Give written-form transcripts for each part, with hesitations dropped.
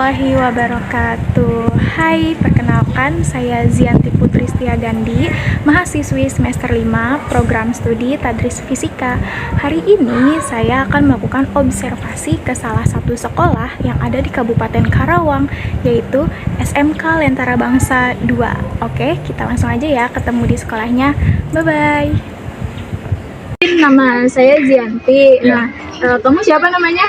warahmatullahi wabarakatuh. Hai, perkenalkan saya Zianti Putri Setiagandhi, mahasiswi semester 5 program studi Tadris Fisika. Hari ini saya akan melakukan observasi ke salah satu sekolah yang ada di Kabupaten Karawang, yaitu SMK Lentera Bangsa 2. Oke, kita langsung aja ya ketemu di sekolahnya. Bye-bye. Nama saya Zianti. Ya. Kamu siapa namanya?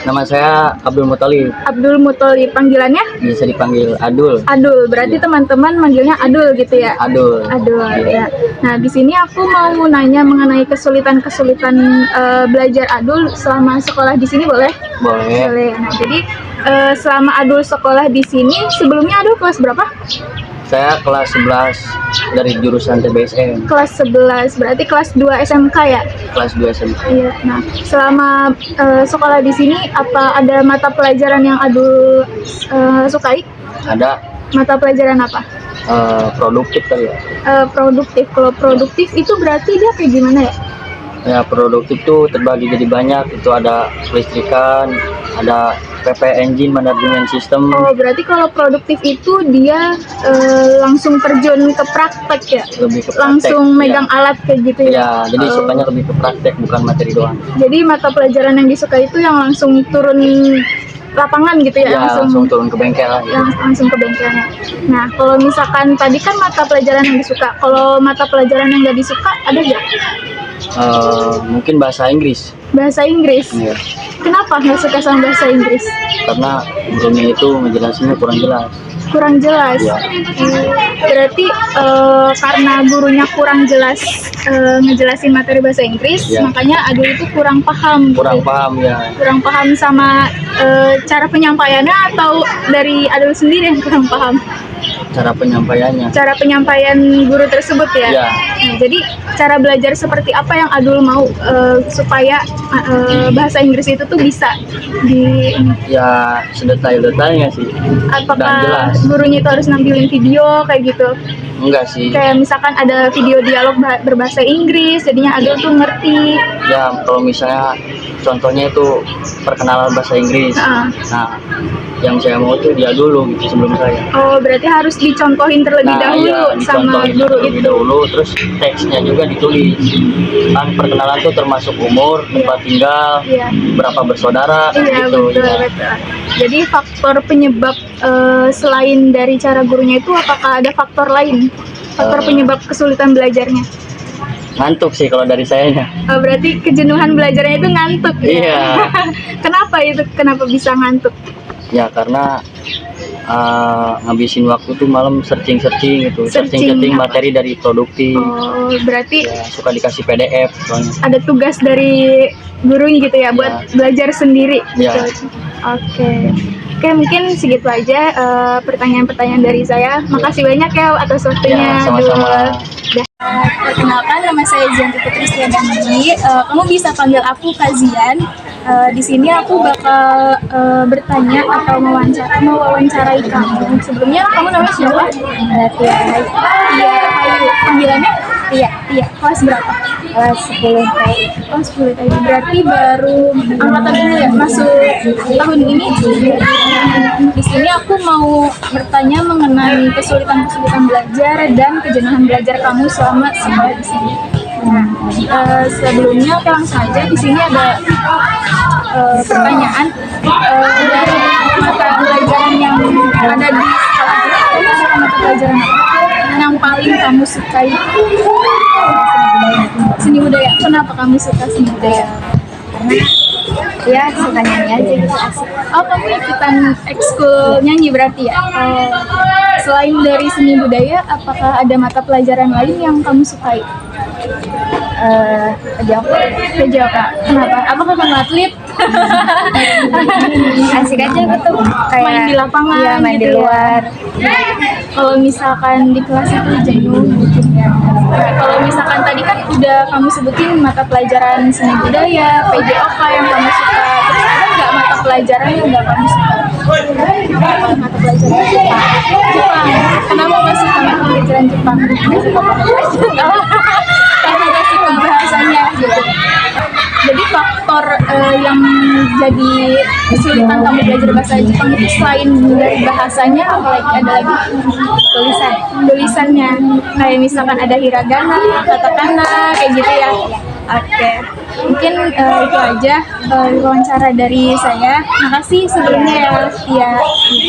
Nama saya Abdul Muthalib. Abdul Muthalib, panggilannya? Bisa dipanggil Adul. Adul, berarti Ya. teman-teman manggilnya Adul gitu ya? Adul. Adul, ya. Ya. Nah, di sini aku mau nanya mengenai kesulitan-kesulitan belajar Adul selama sekolah di sini, boleh? Boleh. Boleh. Nah, jadi selama Adul sekolah di sini, sebelumnya Adul kelas berapa? Saya kelas 11 dari jurusan TBSM. Kelas 11, berarti kelas 2 SMK ya? Kelas 2 SMA. Iya. Nah, selama sekolah di sini, apa ada mata pelajaran yang Adul sukai? Ada Mata pelajaran apa? produktif kali ya. Produktif. Kalau produktif itu berarti dia kayak gimana ya? Ya, produktif tuh terbagi jadi banyak. Itu ada kelistrikan, ada PP engine, manajemen sistem. Oh, berarti kalau produktif itu dia langsung terjun ke praktek ya? Lebih ke praktek. Langsung megang alat kayak gitu ya? Ya, jadi sukanya lebih ke praktek, bukan materi doang. Jadi mata pelajaran yang disukai itu yang langsung turun lapangan gitu ya? Ya, langsung turun ke bengkel lah. Gitu. Langsung ke bengkelnya. Nah, kalau misalkan tadi kan mata pelajaran yang disuka, kalau mata pelajaran yang nggak disuka ada nggak? Mungkin bahasa Inggris. Bahasa Inggris. Ya. Kenapa nggak suka sama bahasa Inggris? Karena gurunya itu ngejelasinnya kurang jelas. Kurang jelas. Ya. Berarti karena gurunya kurang jelas ngejelasin materi bahasa Inggris, Ya. makanya Adul itu kurang paham. Kurang gitu. paham ya. Kurang paham sama cara penyampaiannya, atau dari Adul sendiri yang kurang paham? Cara penyampaiannya. Cara penyampaian guru tersebut ya. Ya. Nah, jadi cara belajar seperti apa yang Adul mau supaya bahasa Inggris itu tuh bisa di Ya sedetail-detailnya sih. Dan apakah jelas. gurunya itu harus nampilin video kayak gitu? Enggak sih. Kayak misalkan ada video dialog berbahasa Inggris, jadinya Adul tuh ngerti. Ya kalau misalnya contohnya itu perkenalan bahasa Inggris. Nah. Nah, yang saya mau tuh dia dulu gitu sebelum saya. Oh, berarti harus dicontohin terlebih dahulu iya, sama dicontohin guru terlebih itu. dahulu, terus teksnya juga ditulis. Kan perkenalan tuh termasuk umur, tempat tinggal, Iya. berapa bersaudara, Iya, gitu. betul, Ya. betul. Jadi faktor penyebab selain dari cara gurunya itu, apakah ada faktor lain? Faktor penyebab kesulitan belajarnya? Ngantuk sih kalau dari sayanya. Oh, berarti kejenuhan belajarnya itu ngantuk ya? Iya. Kenapa itu? Kenapa bisa ngantuk? Ya karena ngabisin waktu tuh malam searching gitu, Searching searching apa? materi dari produktif. Oh, berarti Ya, suka dikasih PDF soalnya. ada tugas dari gurunya gitu ya, buat belajar sendiri Ya. gitu. Oke. Oke, mungkin segitu aja pertanyaan-pertanyaan dari saya. Makasih banyak ya atas waktunya. Ya, sama-sama. Perkenalkan, nama saya Zianti Putri Setiagandhi. Kamu bisa panggil aku Kazian. Di sini aku bakal bertanya atau mewawancarai kamu. Sebelumnya kamu namanya siapa? Tia. Tia Ayu. Panggilannya? Tia. Tia. Kelas berapa? Kelas 10. Kelas 10 tadi. Berarti baru angkatan dulu ya, masuk tahun ini. Di sini aku mau bertanya mengenai kesulitan-kesulitan belajar dan kejenuhan belajar kamu selama sekolah di sini. Nah, sebelumnya oke, langsung aja. Di sini ada pertanyaan dari mata pelajaran yang ada di sekolah. Kamu suka mata pelajaran apa yang paling kamu sukai? Seni budaya. Kenapa kamu suka seni budaya? Ya suka nyanyi aja gitu, asik. Oh, kamu ikutan ekskul nyanyi berarti ya? Selain dari seni budaya, apakah ada mata pelajaran lain yang kamu sukai? Kerja Kak. Kenapa? Apakah kamu atlet? Asik aja gitu, kayak Main di lapangan iya, main gitu di ya. luar. Kalau misalkan di kelas itu jenuh mungkin ya. Nah, kalau misalkan tadi kan udah kamu sebutin mata pelajaran seni budaya, PJOK yang kamu suka. Terus ada nggak mata pelajaran yang nggak kamu suka? Apa mata pelajaran Jepang? Jepang. Kenapa nggak suka mata pelajaran Jepang? Nggak suka mata pelajaran. Karena nggak suka bahasanya gitu. Jadi faktor yang jadi kesulitan kamu belajar bahasa Jepang itu selain dari bahasanya, apalagi ada lagi tulisannya, kayak misalkan ada hiragana, katakana, kayak gitu ya. Oke, mungkin itu aja wawancara dari saya. Makasih sebelumnya ya. Iya,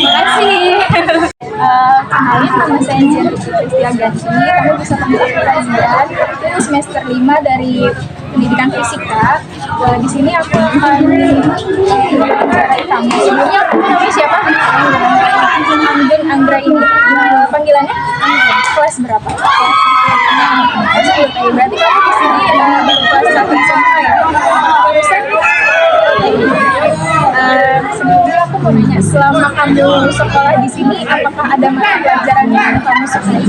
makasih. Kenalin, nama saya Jen Kristiaganti. Kamu bisa panggil aku Razian. Aku semester 5 dari pendidikan fisika. Di sini aku akan mewawancarai kamu. Sebelumnya aku namanya siapa? Anggun Anggraini. Panggilannya? Kelas berapa? Kelas 10. Berarti kamu di sini baru kelas 1 SMA ya? Barusan sebelumnya aku mau nanya, selama kamu sekolah di sini, apakah ada mata pelajaran yang kamu sukai?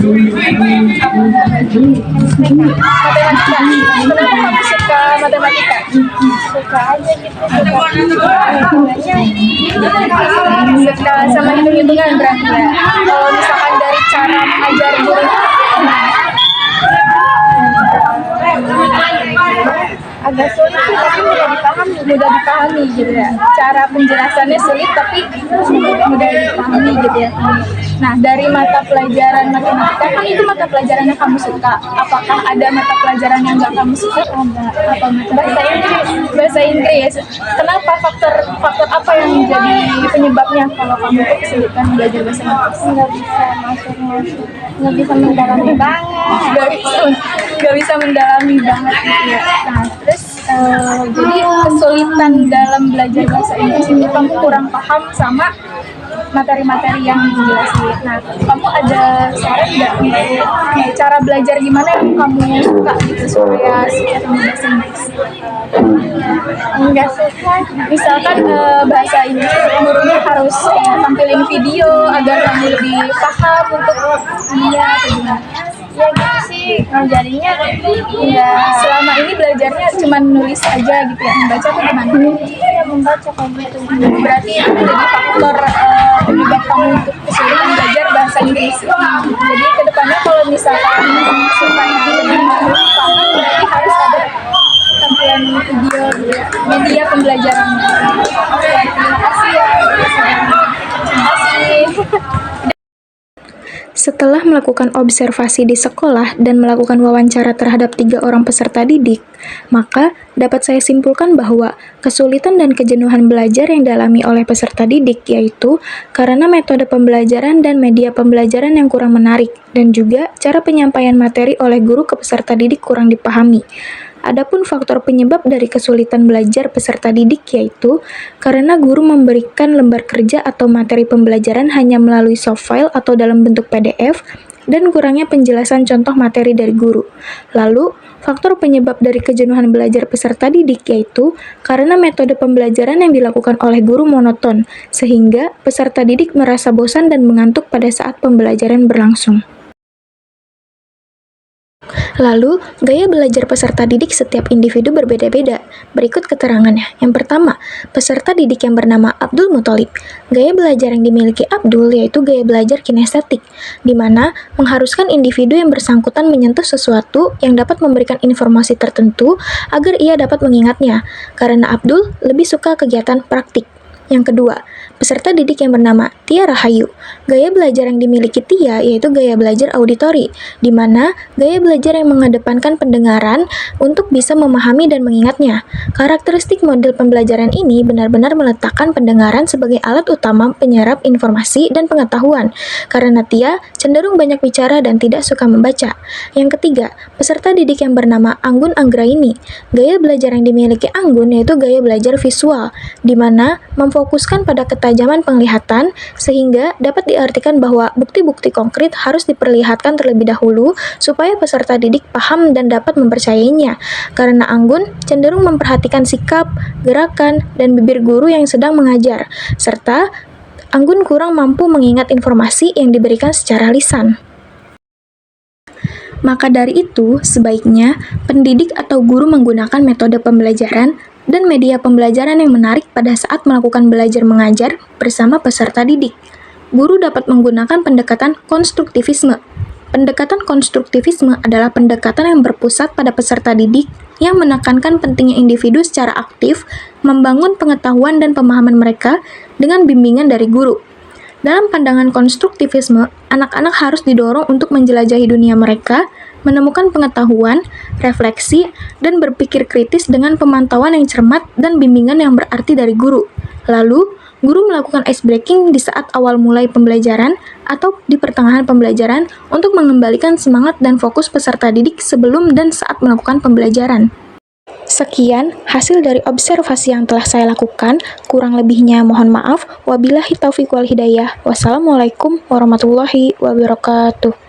Matematika. Kenapa kamu suka matematika? Suka aja gitu. Suka sama hitung-hitungan berarti ya. Kalau misalkan dari cara mengajar gurunya, agak sulit sih, tapi mudah dipahami gitu ya. Cara penjelasannya sulit tapi mudah dipahami gitu ya. Nah, dari mata pelajaran matematika, kan itu mata pelajaran yang kamu suka. Apakah ada mata pelajaran yang nggak kamu suka? Ada. Apa bahasa Inggris? Bahasa Inggris. Kenapa faktor apa yang jadi penyebabnya kalau kamu kesulitan belajar bahasa Inggris? Nggak bisa masuk, nggak bisa mendalami banget. Nggak bisa mendalami banget gitu ya. Nah, terus jadi kesulitan dalam belajar bahasa Inggris itu kamu kurang paham sama materi-materi yang dijelasin. Nah, kamu ada saran nggak untuk cara belajar gimana yang kamu suka gitu supaya suka sama bahasa Inggris? Enggak suka. Misalkan bahasa Inggris gurunya harus tampilin video agar kamu lebih paham untuk dia atau gimana? Ya gitu sih, ngajarinya enggak. Selama ini belajarnya cuma nulis aja gitu ya, membaca tuh gimana? Ya membaca kayak gitu. Berarti itu jadi faktor penyebab kamu untuk kesulitan belajar bahasa Inggris. Jadi kedepannya kalau misalkan supaya lebih paham, berarti harus ada tampilan video gitu ya, media pembelajarannya. Oke, terima kasih ya. Terima kasih. Setelah melakukan observasi di sekolah dan melakukan wawancara terhadap 3 orang peserta didik, maka dapat saya simpulkan bahwa kesulitan dan kejenuhan belajar yang dialami oleh peserta didik yaitu karena metode pembelajaran dan media pembelajaran yang kurang menarik, dan juga cara penyampaian materi oleh guru ke peserta didik kurang dipahami. Adapun faktor penyebab dari kesulitan belajar peserta didik yaitu karena guru memberikan lembar kerja atau materi pembelajaran hanya melalui soft file atau dalam bentuk PDF dan kurangnya penjelasan contoh materi dari guru. Lalu, faktor penyebab dari kejenuhan belajar peserta didik yaitu karena metode pembelajaran yang dilakukan oleh guru monoton, sehingga peserta didik merasa bosan dan mengantuk pada saat pembelajaran berlangsung. Lalu, gaya belajar peserta didik setiap individu berbeda-beda. Berikut keterangannya. Yang pertama, peserta didik yang bernama Abdul Muthalib. Gaya belajar yang dimiliki Abdul yaitu gaya belajar kinestetik, di mana mengharuskan individu yang bersangkutan menyentuh sesuatu yang dapat memberikan informasi tertentu agar ia dapat mengingatnya, karena Abdul lebih suka kegiatan praktik. Yang kedua, peserta didik yang bernama Tia Rahayu. Gaya belajar yang dimiliki Tia yaitu gaya belajar auditori, di mana gaya belajar yang mengedepankan pendengaran untuk bisa memahami dan mengingatnya. Karakteristik model pembelajaran ini benar-benar meletakkan pendengaran sebagai alat utama penyerap informasi dan pengetahuan, karena Tia cenderung banyak bicara dan tidak suka membaca. Yang ketiga, peserta didik yang bernama Anggun Anggraini. Gaya belajar yang dimiliki Anggun yaitu gaya belajar visual, di mana memfokuskan pada ketajaman penglihatan sehingga dapat diartikan bahwa bukti-bukti konkret harus diperlihatkan terlebih dahulu supaya peserta didik paham dan dapat mempercayainya, karena Anggun cenderung memperhatikan sikap, gerakan, dan bibir guru yang sedang mengajar, serta Anggun kurang mampu mengingat informasi yang diberikan secara lisan. Maka dari itu, sebaiknya pendidik atau guru menggunakan metode pembelajaran dan media pembelajaran yang menarik pada saat melakukan belajar mengajar bersama peserta didik. Guru dapat menggunakan pendekatan konstruktivisme. Pendekatan konstruktivisme adalah pendekatan yang berpusat pada peserta didik yang menekankan pentingnya individu secara aktif membangun pengetahuan dan pemahaman mereka dengan bimbingan dari guru. Dalam pandangan konstruktivisme, anak-anak harus didorong untuk menjelajahi dunia mereka, menemukan pengetahuan, refleksi, dan berpikir kritis dengan pemantauan yang cermat dan bimbingan yang berarti dari guru. Lalu, guru melakukan ice breaking di saat awal mulai pembelajaran atau di pertengahan pembelajaran untuk mengembalikan semangat dan fokus peserta didik sebelum dan saat melakukan pembelajaran. Sekian hasil dari observasi yang telah saya lakukan. Kurang lebihnya mohon maaf. Wabillahi taufiq wal hidayah. Wassalamualaikum warahmatullahi wabarakatuh.